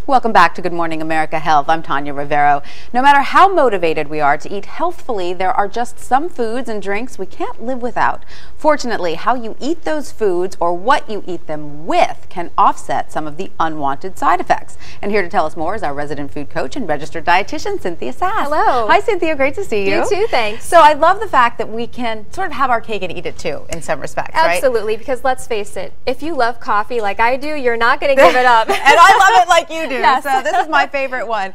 Welcome back to Good Morning America Health. I'm Tanya Rivero. No matter how motivated we are to eat healthfully, there are just some foods and drinks we can't live without. Fortunately, how you eat those foods or what you eat them with can offset some of the unwanted side effects. And here to tell us more is our resident food coach and registered dietitian, Cynthia Sass. Hello. Hi, Cynthia. Great to see you. You too, thanks. So I love the fact that we can sort of have our cake and eat it too, in some respects, right? Absolutely, because let's face it, if you love coffee like I do, you're not going to give it up. And I love it like you do. Yes. So this is my favorite one.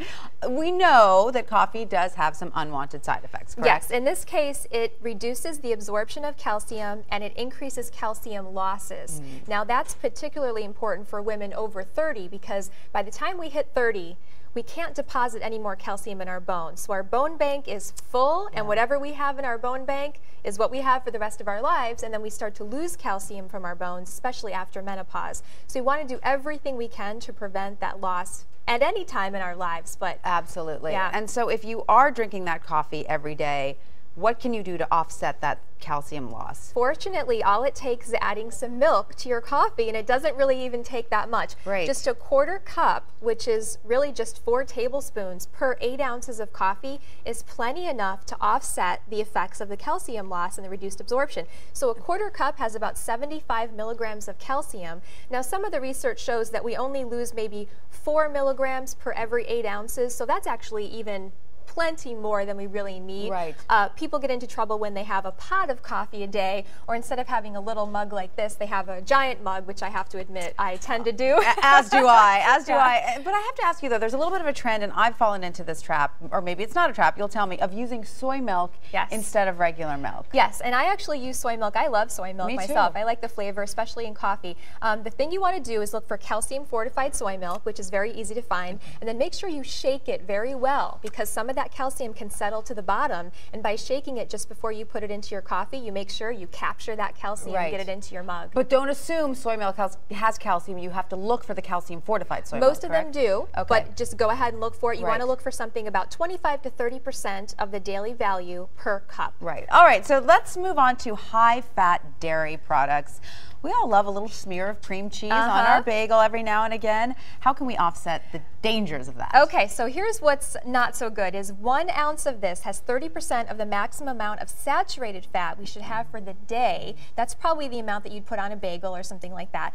We know that coffee does have some unwanted side effects, correct? Yes, in this case, it reduces the absorption of calcium and it increases calcium losses. Now, that's particularly important for women over 30 because by the time we hit 30, we can't deposit any more calcium in our bones. So our bone bank is full, and whatever we have in our bone bank is what we have for the rest of our lives, and then we start to lose calcium from our bones, especially after menopause. So we want to do everything we can to prevent that loss at any time in our lives. But absolutely. Yeah. And so if you are drinking that coffee every day, what can you do to offset that calcium loss? Fortunately, all it takes is adding some milk to your coffee, and it doesn't really even take that much. Right. Just a quarter cup, which is really just 4 tablespoons per 8 ounces of coffee, is plenty enough to offset the effects of the calcium loss and the reduced absorption. So a quarter cup has about 75 milligrams of calcium. Now, some of the research shows that we only lose maybe 4 milligrams per every 8 ounces, so that's actually even plenty more than we really need. Right. People get into trouble when they have a pot of coffee a day, or instead of having a little mug like this, they have a giant mug, which I have to admit I tend to do. As do I, as do I. But I have to ask you though, there's a little bit of a trend, and I've fallen into this trap, or maybe it's not a trap, you'll tell me, of using soy milk instead of regular milk. Yes, and I actually use soy milk. I love soy milk myself. I like the flavor, especially in coffee. The thing you want to do is look for calcium fortified soy milk, which is very easy to find, and then make sure you shake it very well, because some of that calcium can settle to the bottom, and by shaking it just before you put it into your coffee, you make sure you capture that calcium and get it into your mug. But don't assume soy milk has calcium. You have to look for the calcium fortified soy milk. Most of them do, but just go ahead and look for it. You want to look for something about 25 to 30% of the daily value per cup. Right. All right, so let's move on to high-fat dairy products. We all love a little smear of cream cheese on our bagel every now and again. How can we offset the dangers of that? Okay, so here's what's not so good is 1 ounce of this has 30% of the maximum amount of saturated fat we should have for the day. That's probably the amount that you'd put on a bagel or something like that.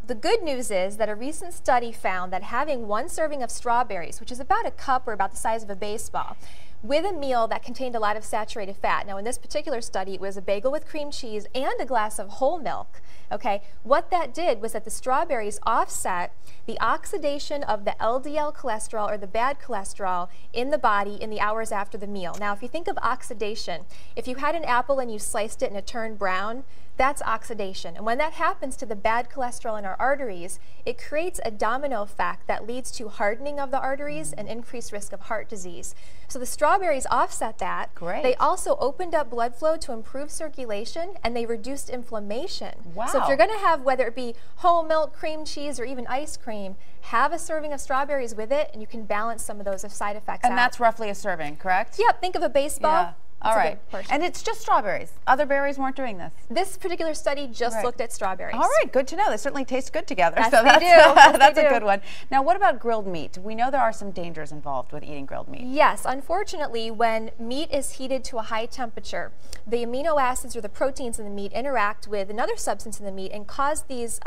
The good news is that a recent study found that having 1 serving of strawberries, which is about a cup or about the size of a baseball, with a meal that contained a lot of saturated fat. Now, in this particular study, it was a bagel with cream cheese and a glass of whole milk. Okay, what that did was that the strawberries offset the oxidation of the LDL cholesterol, or the bad cholesterol, in the body in the hours after the meal. Now, if you think of oxidation, if you had an apple and you sliced it and it turned brown, that's oxidation. And when that happens to the bad cholesterol in our arteries, it creates a domino effect that leads to hardening of the arteries and increased risk of heart disease. So the strawberries offset that. Great. They also opened up blood flow to improve circulation, and they reduced inflammation. Wow. So if you're going to have, whether it be whole milk, cream cheese, or even ice cream, have a serving of strawberries with it, and you can balance some of those side effects out. And that's roughly a serving, correct? Yep, think of a baseball. Yeah. All right. And it's just strawberries. Other berries weren't doing this. This particular study just looked at strawberries. All right, good to know. They certainly taste good together. Yes, so they that's, do. Yes, that's they a do. good one. Now, what about grilled meat? We know there are some dangers involved with eating grilled meat. Yes, unfortunately, when meat is heated to a high temperature, the amino acids or the proteins in the meat interact with another substance in the meat and cause these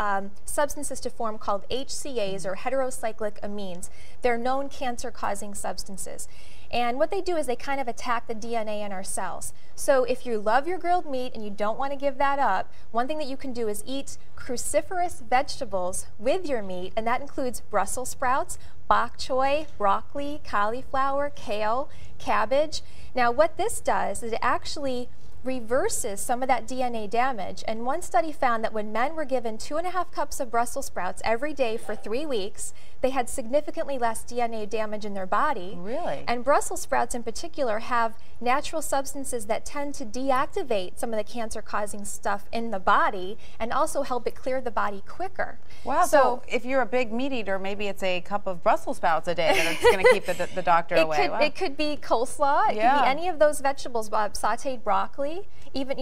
substances to form called HCAs, or heterocyclic amines. They're known cancer-causing substances. And what they do is they kind of attack the DNA in our cells. So if you love your grilled meat and you don't want to give that up, one thing that you can do is eat cruciferous vegetables with your meat, and that includes Brussels sprouts, bok choy, broccoli, cauliflower, kale, cabbage. Now, what this does is it actually reverses some of that DNA damage, and one study found that when men were given 2.5 cups of Brussels sprouts every day for 3 weeks, they had significantly less DNA damage in their body. Really? And Brussels sprouts in particular have natural substances that tend to deactivate some of the cancer-causing stuff in the body and also help it clear the body quicker. Wow, so if you're a big meat eater, maybe it's a cup of Brussels sprouts a day that it's going to keep the doctor away. It could be coleslaw. It could be any of those vegetables, sauteed broccoli, even,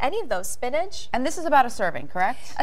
any of those, spinach. And this is about a serving, correct?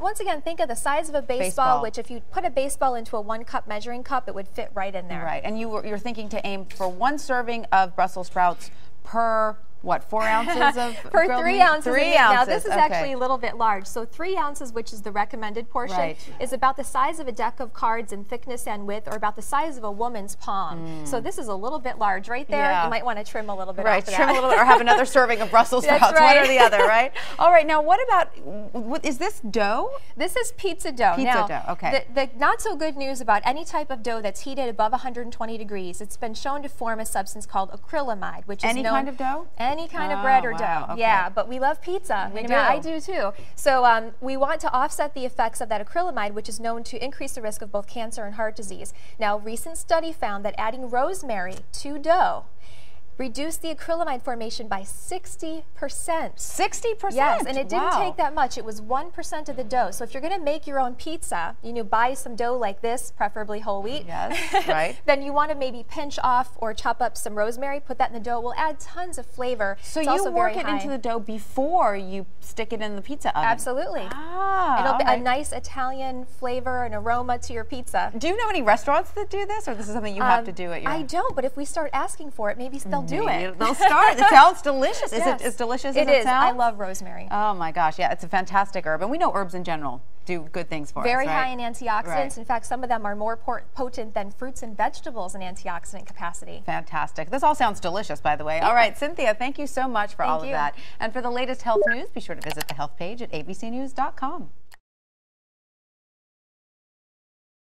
Once again, think of the size of a baseball, which if you put a baseball into a 1-cup measuring cup, it would fit right in there. Right, and you're thinking to aim for 1 serving of Brussels sprouts per, what, 4 ounces of per grilled 3 meat? ounces. 3 ounces. Now this is actually a little bit large. So 3 ounces, which is the recommended portion, is about the size of a deck of cards in thickness and width, or about the size of a woman's palm. So this is a little bit large right there. You might want to trim a little bit off of that. Trim a little bit, or have another serving of Brussels sprouts, one or the other, right? All right, now what about, is this dough? This is pizza dough. Pizza dough, okay. The not so good news about any type of dough that's heated above 120 degrees, it's been shown to form a substance called acrylamide, which is any kind of dough? Any kind of bread or dough. Okay. Yeah, but we love pizza. I do too. So we want to offset the effects of that acrylamide, which is known to increase the risk of both cancer and heart disease. Now, a recent study found that adding rosemary to dough reduced the acrylamide formation by 60%. 60%? Yes, and it didn't take that much. It was 1% of the dough. So if you're going to make your own pizza, buy some dough like this, preferably whole wheat. Yes, right. Then you want to maybe pinch off or chop up some rosemary, put that in the dough. We'll add tons of flavor. So you work it into the dough before you stick it in the pizza oven? Absolutely. It'll be a nice Italian flavor and aroma to your pizza. Do you know any restaurants that do this, or this is something you have to do at your... I don't, but if we start asking for it, maybe they'll do it. They'll start. It sounds delicious. Is it as delicious as it sounds? I love rosemary. Oh my gosh, yeah, it's a fantastic herb. And we know herbs in general do good things for us, Very high in antioxidants. In fact, some of them are more potent than fruits and vegetables in antioxidant capacity. Fantastic. This all sounds delicious, by the way. All right, Cynthia, thank you so much for all of that. And for the latest health news, be sure to visit the health page at abcnews.com.